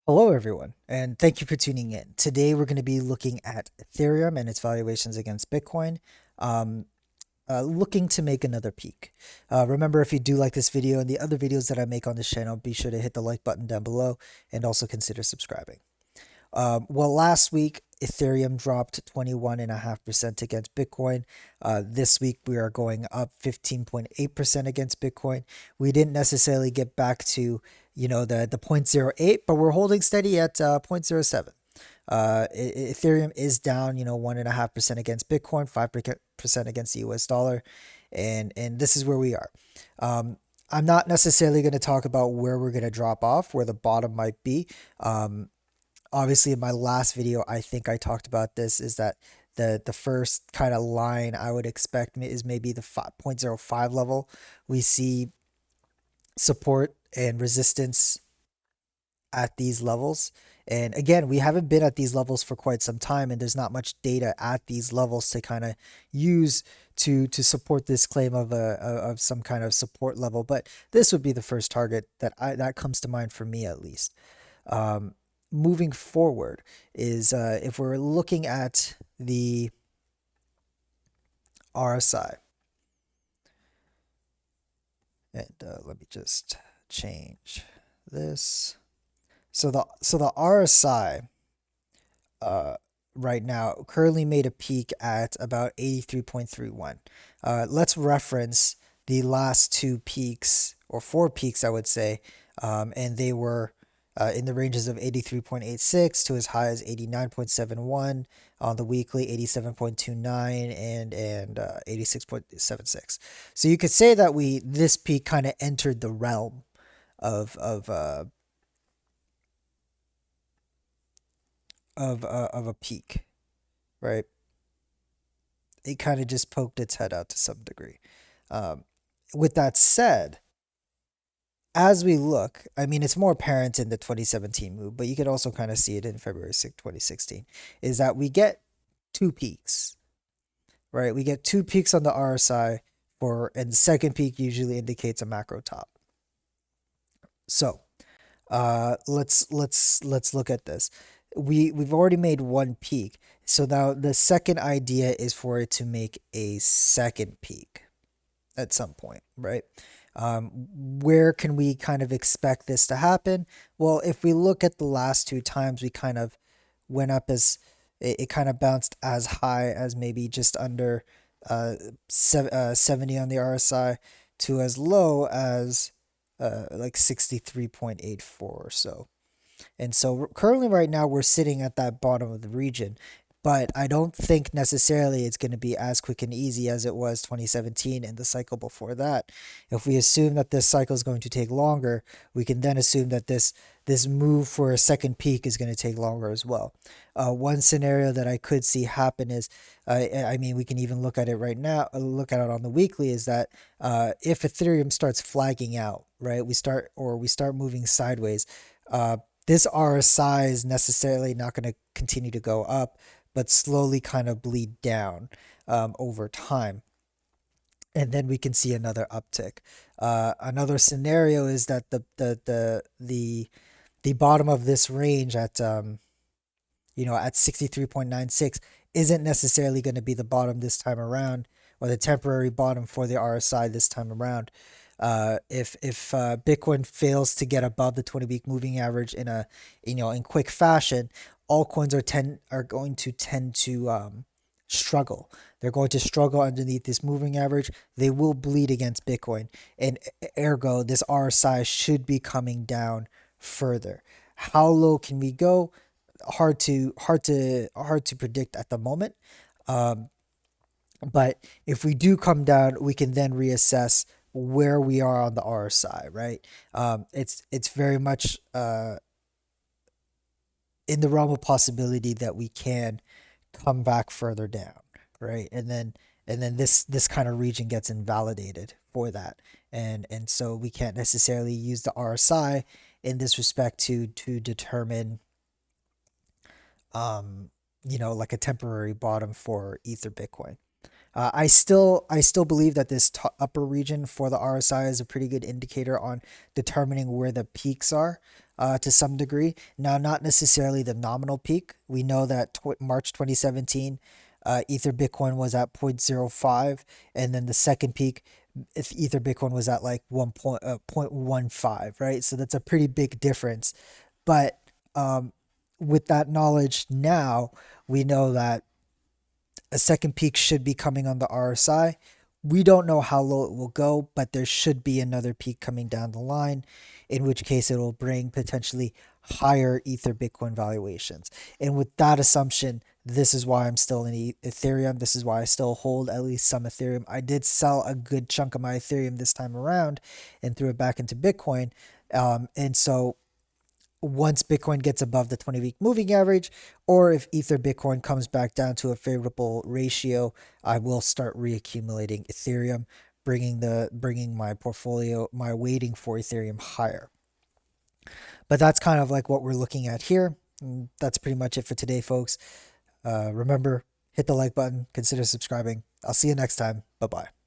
Hello, everyone, and thank you for tuning in. Today, we're going to be looking at Ethereum and its valuations against Bitcoin, um, looking to make another peak. Remember, if you do like this video and the other videos that I make on this channel, be sure to hit the like button down below and also consider subscribing. Well, last week, Ethereum dropped 21.5% against Bitcoin. This week, we are going up 15.8% against Bitcoin. We didn't necessarily get back to, the zero point zero 0.08, but we're holding steady at 0.07. Ethereum is down, 1.5% against Bitcoin, 5% against the US dollar. And this is where we are. I'm not necessarily going to talk about where we're going to drop off, where the bottom might be. Obviously, in my last video, I think I talked about this, is that the first kind of line I would expect is maybe the 5.05 level. We see support and resistance at these levels. And again, we haven't been at these levels for quite some time, and there's not much data at these levels to kind of use to support this claim of of some kind of support level. But this would be the first target that comes to mind for me, at least. Um, Moving forward is, if we're looking at the RSI, and let me just change this. So the RSI uh, right now currently made a peak at about 83.31. Let's reference the last two peaks, or four peaks, I would say, and they were in the ranges of 83.86 to as high as 89.71 on the weekly, 87.29 and 86.76. So you could say that this peak kind of entered the realm of of a peak, right? It kind of just poked its head out to some degree. Um, with that said, as we look, I mean, it's more apparent in the 2017 move, but you could also kind of see it in February 6th, 2016, is that we get two peaks, right? We get two peaks on the RSI and the second peak usually indicates a macro top. So, let's look at this. We've already made one peak. So now the second idea is for it to make a second peak at some point, right? Where can we kind of expect this to happen? Well, if we look at the last two times, we kind of went up as it kind of bounced as high as maybe just under 70 on the RSI to as low as like 63.84 or so. And so currently, right now, we're sitting at that bottom of the region. But I don't think necessarily it's going to be as quick and easy as it was 2017 and the cycle before that. If we assume that this cycle is going to take longer, we can then assume that this move for a second peak is going to take longer as well. One scenario that I could see happen is, I mean, we can even look at it right now, look at it on the weekly, is that if Ethereum starts flagging out, right, we start moving sideways, this RSI is necessarily not going to continue to go up, but slowly kind of bleed down over time. And then we can see another uptick. Another scenario is that the bottom of this range at at 63.96 isn't necessarily going to be the bottom this time around, or the temporary bottom for the RSI this time around. If Bitcoin fails to get above the 20-week moving average in quick fashion, altcoins are going to tend to struggle. They're going to struggle underneath this moving average. They will bleed against Bitcoin, and ergo, this RSI should be coming down further. How low can we go? Hard to predict at the moment. Um, but if we do come down, we can then reassess where we are on the RSI, right? It's very much in the realm of possibility that we can come back further down, right? And then this kind of region gets invalidated for that, and so we can't necessarily use the RSI in this respect to determine like a temporary bottom for Ether Bitcoin. I still believe that this upper region for the RSI is a pretty good indicator on determining where the peaks are. to some degree. Now, not necessarily the nominal peak. We know that March 2017, Ether Bitcoin was at 0.05, and then the second peak, if Ether Bitcoin was at like 0.15, right? So that's a pretty big difference. But with that knowledge now, we know that a second peak should be coming on the RSI. We don't know how low it will go, but there should be another peak coming down the line, in which case it will bring potentially higher Ether Bitcoin valuations. And with that assumption, this is why I'm still in Ethereum. This is why I still hold at least some Ethereum. I did sell a good chunk of my Ethereum this time around and threw it back into Bitcoin. And so once Bitcoin gets above the 20-week moving average, or if Ether Bitcoin comes back down to a favorable ratio, I will start reaccumulating Ethereum, bringing my portfolio, my weighting for Ethereum higher. But that's kind of like what we're looking at here. And that's pretty much it for today, folks. Remember, hit the like button, consider subscribing. I'll see you next time. Bye bye.